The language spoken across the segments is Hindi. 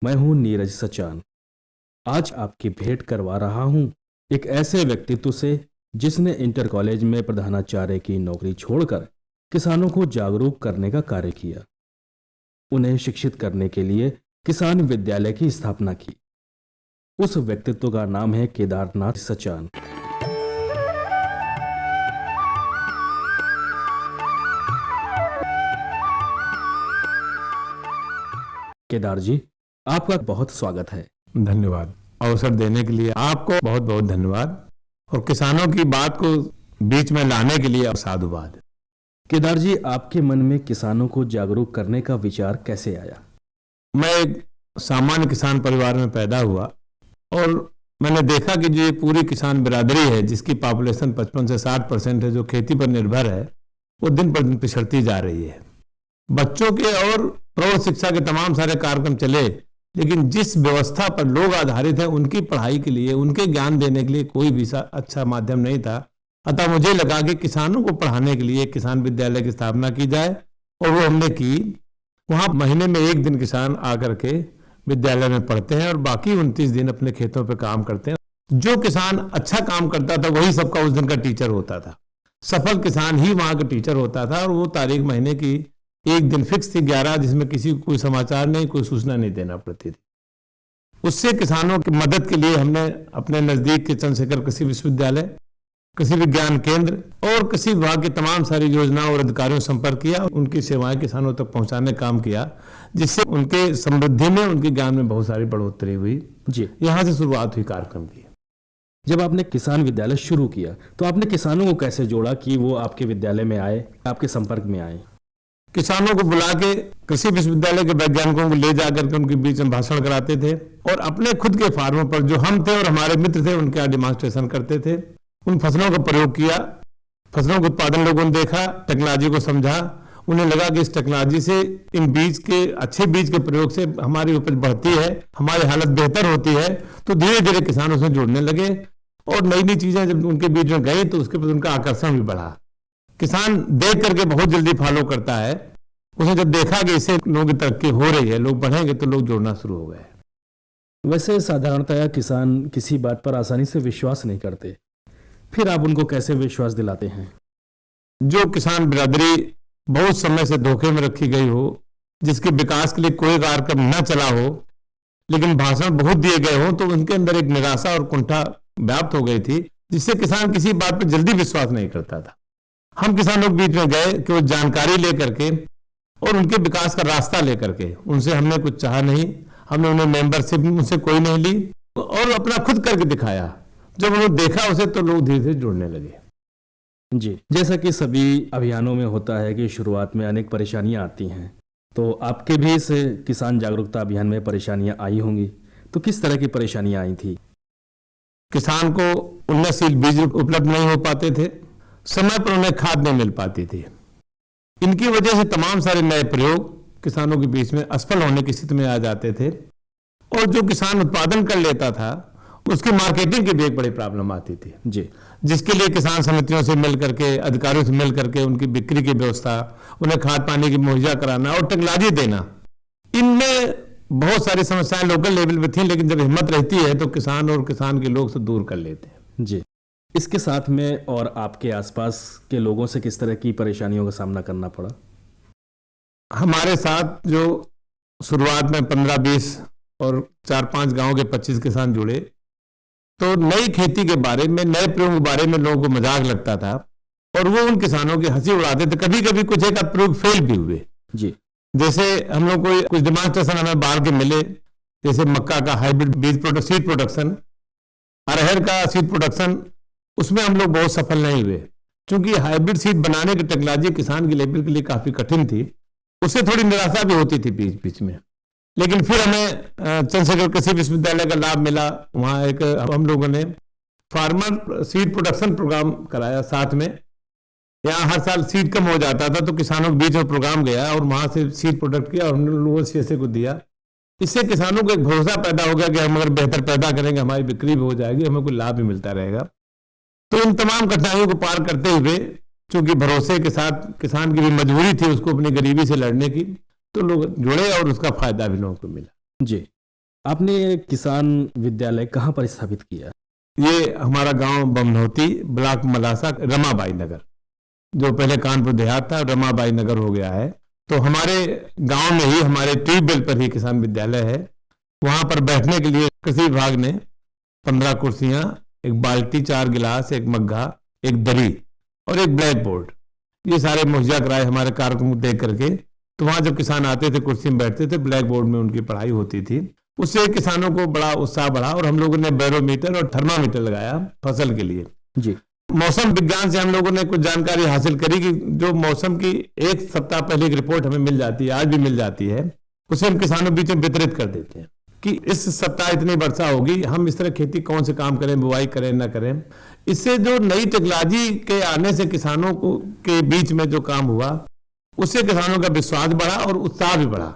मैं हूं नीरज सचान। आज आपकी भेंट करवा रहा हूं एक ऐसे व्यक्तित्व से जिसने इंटर कॉलेज में प्रधानाचार्य की नौकरी छोड़कर किसानों को जागरूक करने का कार्य किया। उन्हें शिक्षित करने के लिए किसान विद्यालय की स्थापना की। उस व्यक्तित्व का नाम है केदारनाथ सचान। केदार जी, आपका बहुत स्वागत है। धन्यवाद। अवसर देने के लिए आपको बहुत बहुत धन्यवाद और किसानों की बात को बीच में लाने के लिए साधुवाद। केदार जी, आपके मन में किसानों को जागरूक करने का विचार कैसे आया? मैं एक सामान्य किसान परिवार में पैदा हुआ और मैंने देखा कि जो ये पूरी किसान बिरादरी है जिसकी पॉपुलेशन 55 से 60% है, जो खेती पर निर्भर है, वो दिन पर दिन पिछड़ती जा रही है। बच्चों के और प्रौढ़ शिक्षा के तमाम सारे कार्यक्रम चले, लेकिन जिस व्यवस्था पर लोग आधारित हैं उनकी पढ़ाई के लिए, उनके ज्ञान देने के लिए कोई भी अच्छा माध्यम नहीं था। अतः मुझे लगा कि किसानों को पढ़ाने के लिए किसान विद्यालय की स्थापना की जाए और वो हमने की। वहाँ महीने में एक दिन किसान आकर के विद्यालय में पढ़ते हैं और बाकी 29 दिन अपने खेतों पर काम करते हैं। जो किसान अच्छा काम करता था वही सबका उस दिन का टीचर होता था। सफल किसान ही वहाँ का टीचर होता था और वो तारीख महीने की एक दिन फिक्स थी 11, जिसमें किसी को कोई समाचार नहीं, कोई सूचना नहीं देना पड़ती थी। उससे किसानों की मदद के लिए हमने अपने नजदीक के चंद्रशेखर कृषि विश्वविद्यालय, कृषि विज्ञान केंद्र और कृषि विभाग की तमाम सारी योजनाओं और अधिकारियों से संपर्क किया। उनकी सेवाएं किसानों तक पहुंचाने का काम किया, जिससे उनके समृद्धि में, उनके ज्ञान में बहुत सारी बढ़ोतरी हुई। जी, यहाँ से शुरुआत हुई कार्यक्रम की। जब आपने किसान विद्यालय शुरू किया तो आपने किसानों को कैसे जोड़ा कि वो आपके विद्यालय में आए, आपके संपर्क में आए? किसानों को बुला के कृषि विश्वविद्यालय के वैज्ञानिकों को ले जाकर के उनके बीच में भाषण कराते थे और अपने खुद के फार्मों पर जो हम थे और हमारे मित्र थे उनके यहाँ डिमॉन्स्ट्रेशन करते थे। उन फसलों का प्रयोग किया, फसलों के उत्पादन लोगों ने देखा, टेक्नोलॉजी को समझा। उन्हें लगा कि इस टेक्नोलॉजी से, इन बीज के, अच्छे बीज के प्रयोग से हमारी उपज बढ़ती है, हमारी हालत बेहतर होती है। तो धीरे धीरे किसान उसमें जुड़ने लगे और नई नई चीजें जब उनके बीच में गई तो उसके प्रति उनका आकर्षण भी बढ़ा। किसान देख करके बहुत जल्दी फॉलो करता है। उसने जब देखा कि इससे लोगों की तरक्की हो रही है, लोग बढ़ेंगे, तो लोग जुड़ना शुरू हो गए। वैसे साधारणतया किसान किसी बात पर आसानी से विश्वास नहीं करते, फिर आप उनको कैसे विश्वास दिलाते हैं? जो किसान बिरादरी बहुत समय से धोखे में रखी गई हो, जिसके विकास के लिए कोई कार्यक्रम न चला हो, लेकिन भाषण बहुत दिए गए हो, तो उनके अंदर एक निराशा और कुंठा व्याप्त हो गई थी, जिससे किसान किसी बात पर जल्दी विश्वास नहीं करता था। हम किसानों के बीच में गए कि वो जानकारी लेकर के और उनके विकास का रास्ता लेकर के, उनसे हमने कुछ चाहा नहीं, हमने उन्हें मेंबरशिप उनसे कोई नहीं ली और अपना खुद करके दिखाया। जब उन्होंने देखा उसे तो लोग धीरे धीरे जुड़ने लगे। जी, जैसा कि सभी अभियानों में होता है कि शुरुआत में अनेक परेशानियां आती हैं, तो आपके भी इस किसान जागरूकता अभियान में परेशानियां आई होंगी, तो किस तरह की परेशानियां आई थी? किसान को उन्नतशील बीज उपलब्ध नहीं हो पाते थे, समय पर उन्हें खाद नहीं मिल पाती थी। इनकी वजह से तमाम सारे नए प्रयोग किसानों के बीच में असफल होने की स्थिति में आ जाते थे और जो किसान उत्पादन कर लेता था उसकी मार्केटिंग की भी एक बड़ी प्रॉब्लम आती थी। जी, जिसके लिए किसान समितियों से मिल करके, अधिकारियों से मिल करके उनकी बिक्री की व्यवस्था, उन्हें खाद पानी की मुहैया कराना और टेक्नोलॉजी देना, इनमें बहुत सारी समस्याएं लोकल लेवल पे थी, लेकिन जब हिम्मत रहती है तो किसान और किसान के लोग से दूर कर लेते हैं। जी, इसके साथ में और आपके आसपास के लोगों से किस तरह की परेशानियों का सामना करना पड़ा? हमारे साथ जो शुरुआत में 15-20 और 4-5 गांव के 25 किसान जुड़े, तो नई खेती के बारे में, नए प्रयोग के बारे में लोगों को मजाक लगता था और वो उन किसानों की हंसी उड़ाते थे। कभी कभी कुछ एक प्रयोग फेल भी हुए। जी, जैसे हम लोग को कुछ डिमांस्ट्रेशन हमें बाहर के मिले, जैसे मक्का का हाइब्रिड बीज सीड प्रोडक्शन, अरहर का सीड प्रोडक्शन, उसमें हम लोग बहुत सफल नहीं हुए क्योंकि हाइब्रिड सीड बनाने की टेक्नोलॉजी किसान के लेवल के लिए काफी कठिन थी। उससे थोड़ी निराशा भी होती थी बीच बीच में। लेकिन फिर हमें चंद्रशेखर कृषि विश्वविद्यालय का लाभ मिला। वहाँ एक हम लोगों ने फार्मर सीड प्रोडक्शन प्रोग्राम कराया साथ में। यहाँ हर साल सीड कम हो जाता था तो किसानों के बीच में प्रोग्राम गया और वहाँ से सीड प्रोडक्ट किया और हमने लोगों से ऐसे को दिया। इससे किसानों को एक भरोसा पैदा हो गया कि हम अगर बेहतर पैदा करेंगे हमारी बिक्री भी हो जाएगी, हमें कोई लाभ भी मिलता रहेगा। तो इन तमाम कठिनाइयों को पार करते हुए, चूंकि भरोसे के साथ किसान की भी मजबूरी थी उसको अपनी गरीबी से लड़ने की, तो लोग जुड़े और उसका फायदा भी लोगों को मिला। जी, आपने ये किसान विद्यालय कहाँ पर स्थापित किया? ये हमारा गांव बमनौती, ब्लॉक मलासा, रमाबाई नगर, जो पहले कानपुर देहात था रमाबाई नगर हो गया है। तो हमारे गांव में ही, हमारे ट्यूबवेल पर ही किसान विद्यालय है। वहां पर बैठने के लिए कृषि विभाग ने 15 कुर्सियां, एक बाल्टी, 4 गिलास, एक मग्घा, एक दरी और एक ब्लैक बोर्ड, ये सारे मुहैया कराए हमारे कार्यक्रम को देख करके। तो वहां जब किसान आते थे, कुर्सी में बैठते थे, ब्लैक बोर्ड में उनकी पढ़ाई होती थी। उससे किसानों को बड़ा उत्साह बढ़ा और हम लोगों ने बैरोमीटर और थर्मामीटर लगाया फसल के लिए। जी। मौसम विज्ञान से हम लोगों ने कुछ जानकारी हासिल करी कि जो मौसम की एक सप्ताह पहले एक रिपोर्ट हमें मिल जाती है, आज भी मिल जाती है, उसे हम किसानों के बीच में वितरित कर देते हैं कि इस सप्ताह इतनी वर्षा होगी, हम इस तरह खेती कौन से काम करें, बुआई करें ना करें। इससे जो नई टेक्नोलॉजी के आने से किसानों को के बीच में जो काम हुआ, उससे किसानों का विश्वास बढ़ा और उत्साह भी बढ़ा।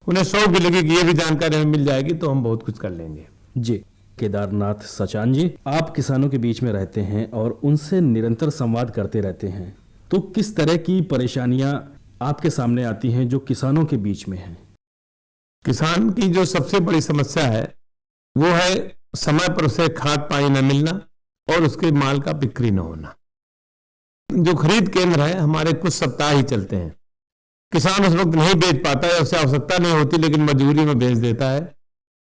उन्हें शौक भी लगी कि ये भी जानकारी हमें मिल जाएगी तो हम बहुत कुछ कर लेंगे। जी। केदारनाथ सचान जी, आप किसानों के बीच में रहते हैं और उनसे निरंतर संवाद करते रहते हैं, तो किस तरह की परेशानियां आपके सामने आती हैं जो किसानों के बीच में हैं? किसान की जो सबसे बड़ी समस्या है वो है समय पर उसे खाद पानी न मिलना और उसके माल का बिक्री न होना। जो खरीद केंद्र है हमारे कुछ सप्ताह ही चलते हैं, किसान उस वक्त नहीं बेच पाता है, उसे आवश्यकता नहीं होती लेकिन मजबूरी में बेच देता है।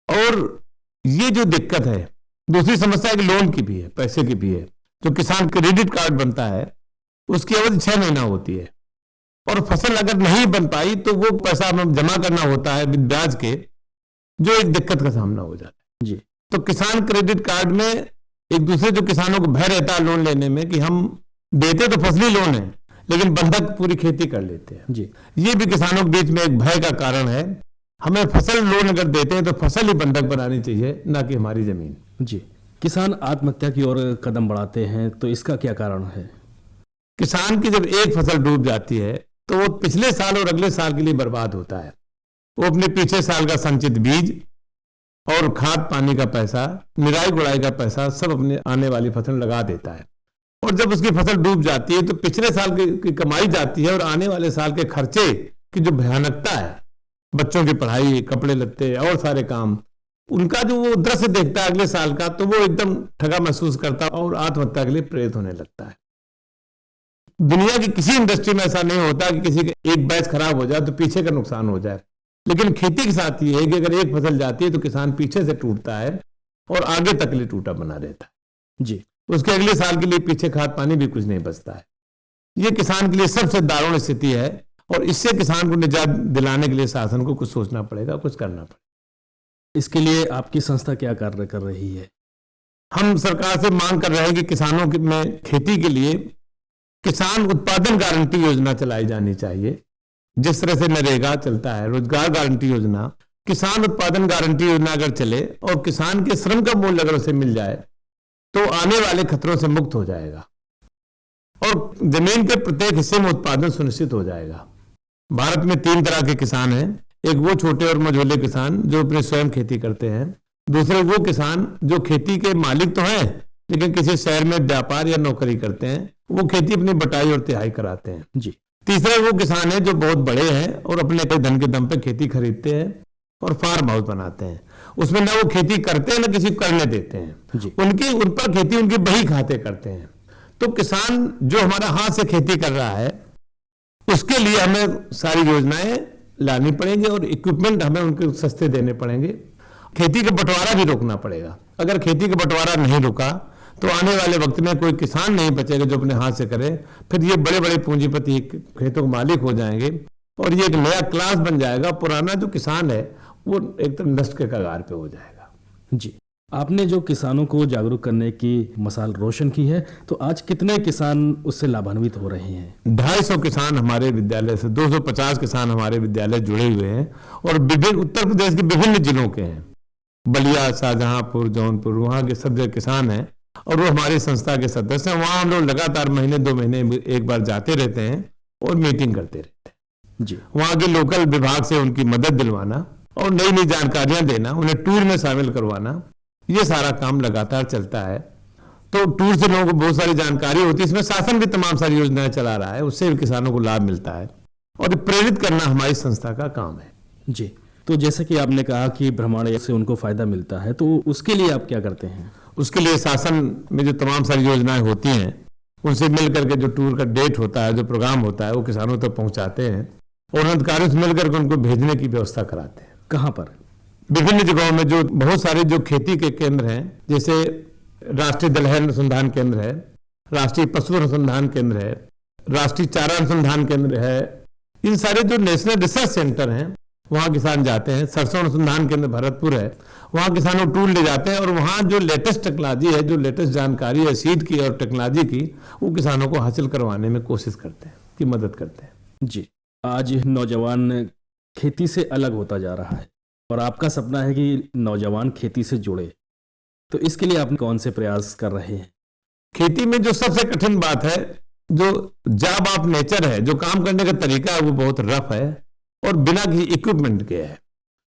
और ये जो दिक्कत है, दूसरी समस्या एक लोन की भी है, पैसे की भी है। जो किसान क्रेडिट कार्ड बनता है उसकी अवधि 6 महीना होती है और फसल अगर नहीं बन पाई तो वो पैसा हमें जमा करना होता है ब्याज के, जो एक दिक्कत का सामना हो जाता है। जी। तो किसान क्रेडिट कार्ड में एक दूसरे जो किसानों को भय रहता है लोन लेने में कि हम देते तो फसली लोन है लेकिन बंधक पूरी खेती कर लेते हैं। जी। ये भी किसानों के बीच में एक भय का कारण है। हमें फसल लोन अगर देते हैं तो फसल ही बंधक बनानी चाहिए, ना कि हमारी जमीन। जी। किसान आत्महत्या की ओर कदम बढ़ाते हैं, तो इसका क्या कारण है? किसान की जब एक फसल डूब जाती है तो वो पिछले साल और अगले साल के लिए बर्बाद होता है। वो अपने पीछे साल का संचित बीज और खाद पानी का पैसा, निराई गुड़ाई का पैसा सब अपने आने वाली फसल लगा देता है। और जब उसकी फसल डूब जाती है तो पिछले साल की कमाई जाती है और आने वाले साल के खर्चे की जो भयानकता है, बच्चों की पढ़ाई, कपड़े लत्ते और सारे काम, उनका जो वो दृश्य देखता है अगले साल का, तो वो एकदम ठगा महसूस करता है और आत्महत्या के लिए प्रेरित होने लगता है। दुनिया की किसी इंडस्ट्री में ऐसा नहीं होता कि किसी का एक बैच खराब हो जाए तो पीछे का नुकसान हो जाए, लेकिन खेती के साथ ये है कि अगर एक फसल जाती है तो किसान पीछे से टूटता है और आगे तक के लिए टूटा बना रहता है। जी। उसके अगले साल के लिए पीछे खाद पानी भी कुछ नहीं बचता है। ये किसान के लिए सबसे दारुण स्थिति है और इससे किसान को निजात दिलाने के लिए शासन को कुछ सोचना पड़ेगा, कुछ करना पड़ेगा। इसके लिए आपकी संस्था क्या कार्य कर रही है? हम सरकार से मांग कर रहे हैं कि किसानों में खेती के लिए किसान उत्पादन गारंटी योजना चलाई जानी चाहिए। जिस तरह से नरेगा चलता है, रोजगार गारंटी योजना, किसान उत्पादन गारंटी योजना अगर चले और किसान के श्रम का मूल्य अगर उसे मिल जाए तो आने वाले खतरों से मुक्त हो जाएगा और जमीन के प्रत्येक हिस्से में उत्पादन सुनिश्चित हो जाएगा। भारत में 3 तरह के किसान हैं। एक वो छोटे और मझोले किसान जो अपने स्वयं खेती करते हैं, दूसरे वो किसान जो खेती के मालिक तो हैं लेकिन किसी शहर में व्यापार या नौकरी करते हैं, वो खेती अपनी बटाई और तिहाई कराते हैं। जी। तीसरा वो किसान है जो बहुत बड़े हैं और अपने धन के दम पे खेती खरीदते हैं और फार्म हाउस बनाते हैं। उसमें ना वो खेती करते हैं ना किसी को करने देते हैं। जी। उन पर खेती उनकी बही खाते करते हैं। तो किसान जो हमारा हाथ से खेती कर रहा है उसके लिए हमें सारी योजनाएं लानी पड़ेंगी और इक्विपमेंट हमें उनके सस्ते देने पड़ेंगे। खेती का बंटवारा भी रोकना पड़ेगा। अगर खेती का बंटवारा नहीं रुका तो आने वाले वक्त में कोई किसान नहीं बचेगा जो अपने हाथ से करे। फिर ये बड़े बड़े पूंजीपति खेतों के मालिक हो जाएंगे और ये एक नया क्लास बन जाएगा। पुराना जो किसान है वो एकदम नष्ट के कगार पे हो जाएगा। जी। आपने जो किसानों को जागरूक करने की मशाल रोशन की है, तो आज कितने किसान उससे लाभान्वित हो रहे हैं? 250 किसान हमारे विद्यालय से, 250 किसान हमारे विद्यालय जुड़े हुए हैं और विभिन्न उत्तर प्रदेश के विभिन्न जिलों के हैं। बलिया, शाहजहांपुर, जौनपुर, वहाँ के सब किसान हैं और वो हमारी संस्था के सदस्य हैं। वहाँ हम लोग लगातार महीने 2 महीने एक बार जाते रहते हैं और मीटिंग करते रहते हैं। जी। वहाँ के लोकल विभाग से उनकी मदद दिलवाना और नई नई जानकारियां देना, उन्हें टूर में शामिल करवाना, ये सारा काम लगातार चलता है। तो टूर से लोगों को बहुत सारी जानकारी होती है। इसमें शासन भी तमाम सारी योजनाएं चला रहा है, उससे भी किसानों को लाभ मिलता है और प्रेरित करना हमारी संस्था का काम है। जी। तो जैसे कि आपने कहा कि भ्रमण से उनको फायदा मिलता है, तो उसके लिए आप क्या करते हैं? उसके लिए शासन में जो तमाम सारी योजनाएं होती हैं उनसे मिल करके जो टूर का डेट होता है, जो प्रोग्राम होता है, वो किसानों तक पहुंचाते हैं और अधिकारियों से मिल करके उनको भेजने की व्यवस्था कराते हैं। कहाँ पर? विभिन्न जगहों में जो बहुत सारे जो खेती के केंद्र हैं, जैसे राष्ट्रीय दलहन अनुसंधान केंद्र है, राष्ट्रीय पशु अनुसंधान केंद्र है, राष्ट्रीय चारा अनुसंधान केंद्र है, इन सारे जो नेशनल रिसर्च सेंटर हैं वहाँ किसान जाते हैं। सरसों अनुसंधान केंद्र भरतपुर है, वहाँ किसानों टूल ले जाते हैं और वहाँ जो लेटेस्ट टेक्नोलॉजी है, जो लेटेस्ट जानकारी है सीड की और टेक्नोलॉजी की, वो किसानों को हासिल करवाने में कोशिश करते हैं, की मदद करते हैं। जी, आज नौजवान खेती से अलग होता जा रहा है और आपका सपना है कि नौजवान खेती से जुड़े, तो इसके लिए आप कौन से प्रयास कर रहे हैं? खेती में जो सबसे कठिन बात है, जो जॉब ऑफ नेचर है, जो काम करने का तरीका है, वो बहुत रफ है और बिना किसी इक्विपमेंट के है।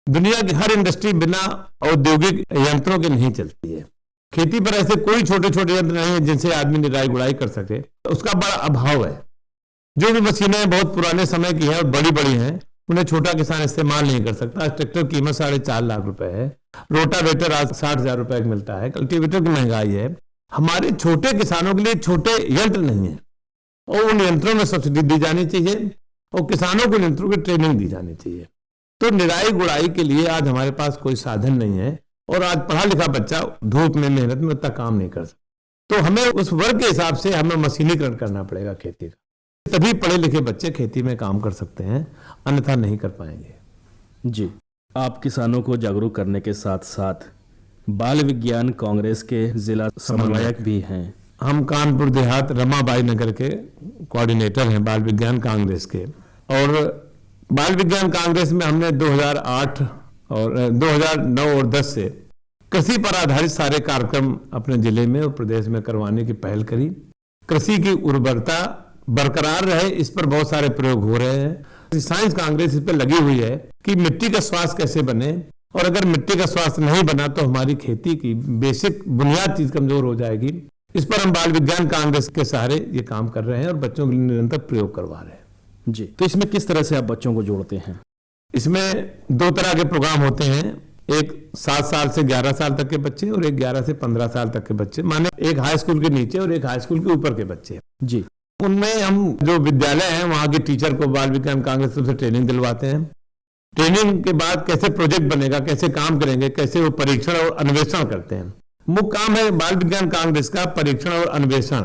दुनिया की हर इंडस्ट्री बिना औद्योगिक यंत्रों के नहीं चलती है। खेती पर ऐसे कोई छोटे छोटे यंत्र नहीं है जिनसे आदमी निराई गुड़ाई कर सके, तो उसका बड़ा अभाव है। जो भी मशीनें बहुत पुराने समय की है और बड़ी बड़ी हैं, उन्हें छोटा किसान इस्तेमाल नहीं कर सकता। आज ट्रैक्टर की कीमत 4.5 लाख रुपए है, रोटावेटर आज 60,000 रुपए का मिलता है, कल्टीवेटर की महंगाई है। हमारे छोटे किसानों के लिए छोटे यंत्र नहीं है और उन यंत्रों में सब्सिडी दी जानी चाहिए और किसानों को यंत्रों की ट्रेनिंग दी जानी चाहिए। तो निराई गुड़ाई के लिए आज हमारे पास कोई साधन नहीं है और आज पढ़ा लिखा बच्चा धूप में मेहनत में उतना काम नहीं कर सकता। तो हमें उस वर्ग के हिसाब से हमें मशीनीकरण करना पड़ेगा खेती का, तभी पढ़े लिखे बच्चे खेती में काम कर सकते हैं, अन्यथा नहीं कर पाएंगे। जी, आप किसानों को जागरूक करने के साथ साथ बाल विज्ञान कांग्रेस के जिला समन्वयक भी हैं। हम कानपुर देहात रमाबाई नगर के कोऑर्डिनेटर हैं बाल विज्ञान कांग्रेस के। और बाल विज्ञान कांग्रेस में हमने 2008 और 2009 और 10 से कृषि पर आधारित सारे कार्यक्रम अपने जिले में और प्रदेश में करवाने की पहल करी। कृषि की उर्वरता बरकरार रहे, इस पर बहुत सारे प्रयोग हो रहे हैं। साइंस कांग्रेस इस पर लगी हुई है कि मिट्टी का स्वास्थ्य कैसे बने, और अगर मिट्टी का स्वास्थ्य नहीं बना तो हमारी खेती की बेसिक बुनियाद चीज कमजोर हो जाएगी। इस पर हम बाल विज्ञान कांग्रेस के सहारे ये काम कर रहे हैं और बच्चों के लिए निरंतर प्रयोग करवा रहे हैं। जी, तो इसमें किस तरह से आप बच्चों को जोड़ते हैं? इसमें 2 तरह के प्रोग्राम होते हैं, एक 7 साल से 11 साल तक के बच्चे और एक 11 से 15 साल तक के बच्चे, माने एक हाई स्कूल के नीचे और एक हाई स्कूल के ऊपर के बच्चे। जी, उनमें हम जो विद्यालय हैं वहाँ के टीचर को बाल विज्ञान कांग्रेस से ट्रेनिंग दिलवाते हैं। ट्रेनिंग के बाद कैसे प्रोजेक्ट बनेगा, कैसे काम करेंगे, कैसे वो परीक्षण और अन्वेषण करते हैं। मुख्य काम है बाल विज्ञान कांग्रेस का परीक्षण और अन्वेषण।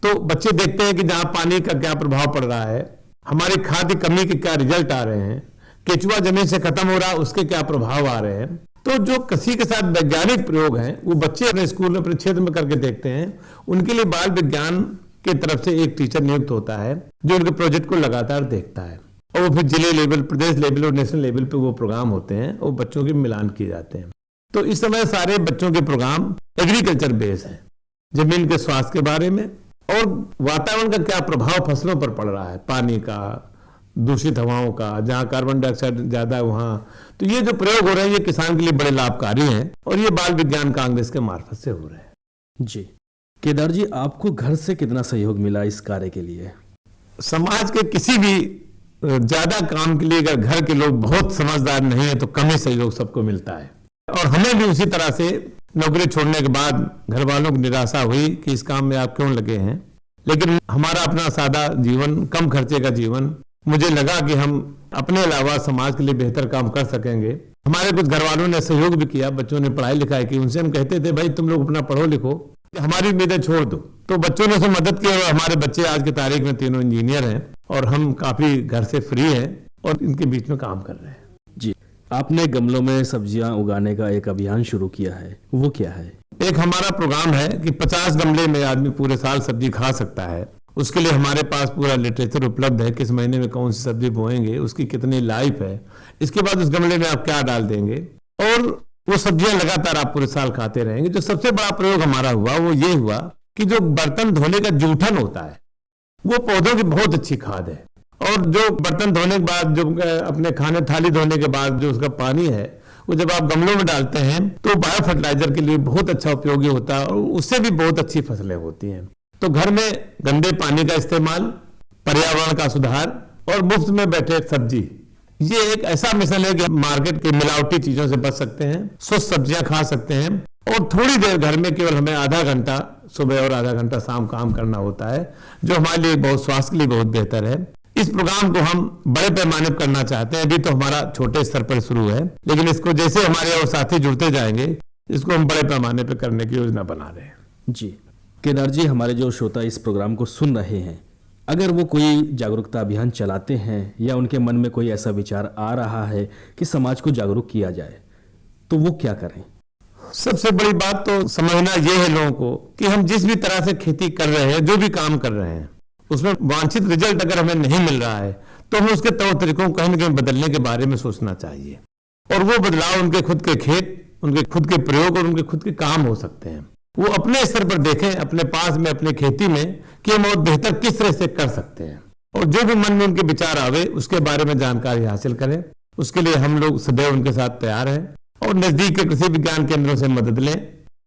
तो बच्चे देखते हैं कि जहाँ पानी का क्या प्रभाव पड़ रहा है, हमारी खाद्य कमी के क्या रिजल्ट आ रहे हैं, केचुआ जमीन से खत्म हो रहा है उसके क्या प्रभाव आ रहे हैं। तो जो कृषि के साथ वैज्ञानिक प्रयोग हैं वो बच्चे अपने स्कूल में अपने क्षेत्र में करके देखते हैं। उनके लिए बाल विज्ञान की तरफ से एक टीचर नियुक्त होता है जो उनके प्रोजेक्ट को लगातार देखता है और वो फिर जिले लेवल, प्रदेश लेवल और नेशनल लेवल पे वो प्रोग्राम होते हैं और बच्चों के मिलान किए जाते हैं। तो इस समय सारे बच्चों के प्रोग्राम एग्रीकल्चर बेस है, जमीन के स्वास्थ्य के बारे में और वातावरण का क्या प्रभाव फसलों पर पड़ रहा है, पानी का, दूषित हवाओं का, जहाँ कार्बन डाइऑक्साइड ज्यादा है वहाँ। तो ये जो प्रयोग हो रहे हैं ये किसान के लिए बड़े लाभकारी हैं और ये बाल विज्ञान कांग्रेस के मार्फत से हो रहे हैं। जी, केदार जी, आपको घर से कितना सहयोग मिला इस कार्य के लिए? समाज के किसी भी ज्यादा काम के लिए अगर घर के लोग बहुत समझदार नहीं है तो कम ही सहयोग सबको मिलता है। और हमें भी उसी तरह से नौकरी छोड़ने के बाद घर वालों को निराशा हुई कि इस काम में आप क्यों लगे हैं, लेकिन हमारा अपना सादा जीवन, कम खर्चे का जीवन, मुझे लगा कि हम अपने अलावा समाज के लिए बेहतर काम कर सकेंगे। हमारे कुछ घर वालों ने सहयोग भी किया, बच्चों ने पढ़ाई लिखाई की। उनसे हम कहते थे भाई तुम लोग अपना पढ़ो लिखो, हमारी उम्मीदें छोड़ दो। तो बच्चों ने उसे मदद की और हमारे बच्चे आज की तारीख में तीनों इंजीनियर हैं और हम काफी घर से फ्री हैं और इनके बीच में काम कर रहे हैं। जी, आपने गमलों में सब्जियां उगाने का एक अभियान शुरू किया है, वो क्या है? एक हमारा प्रोग्राम है कि 50 गमले में आदमी पूरे साल सब्जी खा सकता है। उसके लिए हमारे पास पूरा लिटरेचर उपलब्ध है, किस महीने में कौन सी सब्जी बोएंगे, उसकी कितनी लाइफ है, इसके बाद उस गमले में आप क्या डाल देंगे और वो सब्जियां लगातार आप पूरे साल खाते रहेंगे। जो सबसे बड़ा प्रयोग हमारा हुआ वो ये हुआ कि जो बर्तन धोने का जूठन होता है वो पौधों की बहुत अच्छी खाद है और जो बर्तन धोने के बाद, जो अपने खाने थाली धोने के बाद जो उसका पानी है वो जब आप गमलों में डालते हैं तो बायो फर्टिलाइजर के लिए बहुत अच्छा उपयोगी होता है और उससे भी बहुत अच्छी फसलें होती हैं। तो घर में गंदे पानी का इस्तेमाल, पर्यावरण का सुधार और मुफ्त में बैठे सब्जी, ये एक ऐसा मिशन है कि मार्केट की मिलावटी चीजों से बच सकते हैं, स्वस्थ सब्जियां खा सकते हैं और थोड़ी देर घर में केवल हमें आधा घंटा सुबह और आधा घंटा शाम काम करना होता है, जो हमारे लिए बहुत स्वास्थ्य के लिए बहुत बेहतर है। इस प्रोग्राम को हम बड़े पैमाने पर करना चाहते हैं। अभी तो हमारा छोटे स्तर पर शुरू है, लेकिन इसको जैसे हमारे और साथी जुड़ते जाएंगे, इसको हम बड़े पैमाने पर करने की योजना बना रहे हैं। जी केदार जी, हमारे जो श्रोता इस प्रोग्राम को सुन रहे हैं, अगर वो कोई जागरूकता अभियान चलाते हैं या उनके मन में कोई ऐसा विचार आ रहा है कि समाज को जागरूक किया जाए, तो वो क्या करें? सबसे बड़ी बात तो समझना यह है लोगों को कि हम जिस भी तरह से खेती कर रहे हैं, जो भी काम कर रहे हैं, उसमें वांछित रिजल्ट अगर हमें नहीं मिल रहा है तो हमें उसके तौर तरीकों को कहीं न कहीं बदलने के बारे में सोचना चाहिए। और वो बदलाव उनके खुद के खेत, उनके खुद के प्रयोग और उनके खुद के काम हो सकते हैं। वो अपने स्तर पर देखें, अपने पास में, अपने खेती में, कि हम और बेहतर किस तरह से कर सकते हैं। और जो भी मन में उनके विचार आवे, उसके बारे में जानकारी हासिल करें। उसके लिए हम लोग सदैव उनके साथ तैयार हैं और नजदीक के कृषि विज्ञान केंद्रों से मदद लें,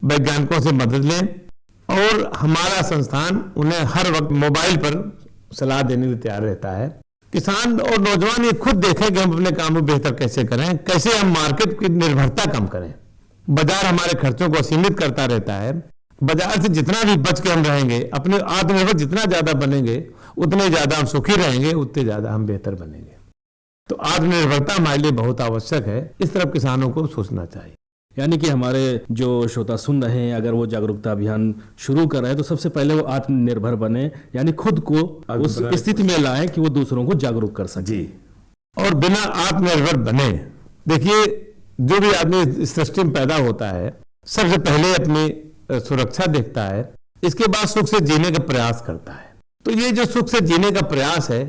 वैज्ञानिकों से मदद लें, और हमारा संस्थान उन्हें हर वक्त मोबाइल पर सलाह देने के लिए तैयार रहता है। किसान और नौजवान ये खुद देखें कि हम अपने काम में बेहतर कैसे करें, कैसे हम मार्केट की निर्भरता कम करें। बाजार हमारे खर्चों को सीमित करता रहता है। बाजार से जितना भी बच के हम रहेंगे, अपने आत्मनिर्भर जितना ज्यादा बनेंगे, उतने ज्यादा हम सुखी रहेंगे, उतने ज्यादा हम बेहतर बनेंगे। तो आत्मनिर्भरता हमारे लिए बहुत आवश्यक है। इस तरफ किसानों को सोचना चाहिए। यानी कि हमारे जो श्रोता सुन रहे हैं, अगर वो जागरूकता अभियान शुरू कर रहे हैं तो सबसे पहले वो आत्मनिर्भर बने, यानी खुद को उस स्थिति में लाए कि वो दूसरों को जागरूक कर सके। जी, और बिना आत्मनिर्भर बने, देखिए, जो भी आदमी इस सृष्टि में पैदा होता है, सबसे पहले अपनी सुरक्षा देखता है, इसके बाद सुख से जीने का प्रयास करता है। तो ये जो सुख से जीने का प्रयास है,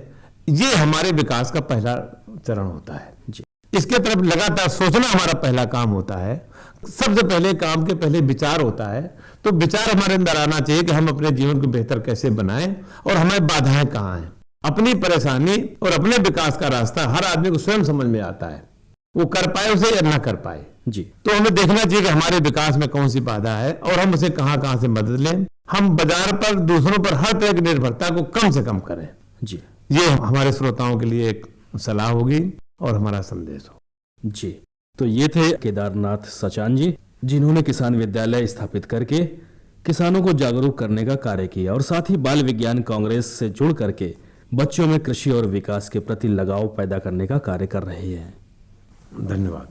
ये हमारे विकास का पहला चरण होता है। जी, इसके तरफ लगातार सोचना हमारा पहला काम होता है। सबसे पहले काम के पहले विचार होता है। तो विचार हमारे अंदर आना चाहिए कि हम अपने जीवन को बेहतर कैसे बनाएं और हमारी बाधाएं कहाँ हैं। अपनी परेशानी और अपने विकास का रास्ता हर आदमी को स्वयं समझ में आता है, वो कर पाए उसे या ना कर पाए। जी, तो हमें देखना चाहिए कि हमारे विकास में कौन सी बाधा है और हम उसे कहाँ कहाँ से मदद लें। हम बाजार पर, दूसरों पर हर तरह की निर्भरता को कम से कम करें। जी, ये हमारे श्रोताओं के लिए एक सलाह होगी और हमारा संदेश हो। जी। तो ये थे केदारनाथ सचान जी, जिन्होंने किसान विद्यालय स्थापित करके किसानों को जागरूक करने का कार्य किया और साथ ही बाल विज्ञान कांग्रेस से जुड़ करके बच्चों में कृषि और विकास के प्रति लगाव पैदा करने का कार्य कर रहे हैं। धन्यवाद।